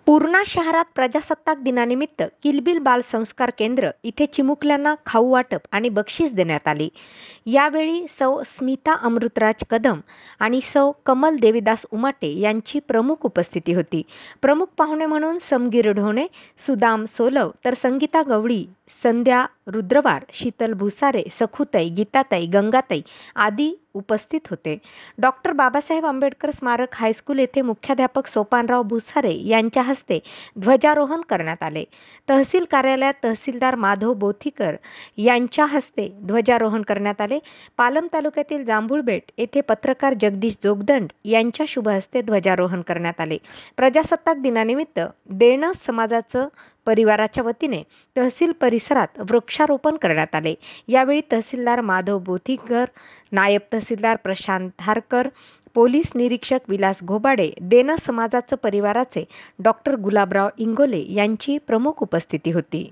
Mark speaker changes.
Speaker 1: पूर्णा शहरात प्रजासत्ताक दिनानिमित्त किलबिल बाल संस्कार केंद्र इथे चिमुकल्यांना खाऊ वाटप आणि बक्षीस देण्यात आले। यावेळी सौ स्मिता अमृतराज कदम आणि सौ कमल देवीदास उमाटे यांची प्रमुख उपस्थिती होती। प्रमुख पाहुणे म्हणून समगीर ढोणे, सुदाम सोलव तर संगीता गवळी, संध्या रुद्रवार, शीतल भुसारे, सखुताई, गीताताई, गंगाताई आदी उपस्थित होते। डॉक्टर बाबासाहेब आंबेडकर स्मारक हायस्कूल येथे मुख्याध्यापक सोपानराव भुसारे यांच्या हस्ते ध्वजारोहण करण्यात आले। तहसील कार्यालयात तहसीलदार माधव बोथीकर यांच्या हस्ते ध्वजारोहण करण्यात आले। पालम तालुक्यातील जांभूळबेट येथे पत्रकार जगदीश जोगदंड यांच्या शुभ हस्ते ध्वजारोहण करण्यात आले। प्रजासत्ताक दिनानिमित्त देणं समाजाचं परिवाराच्या वतीने तहसील परिसरात वृक्षारोपण करण्यात आले। यावेळी तहसीलदार माधव बोथीकर, नायब तहसीलदार प्रशांत धारकर, पोलीस निरीक्षक विलास घोबाडे, देणं समाजाचं परिवाराचे डॉक्टर गुलाबराव इंगोले यांची प्रमुख उपस्थिती होती।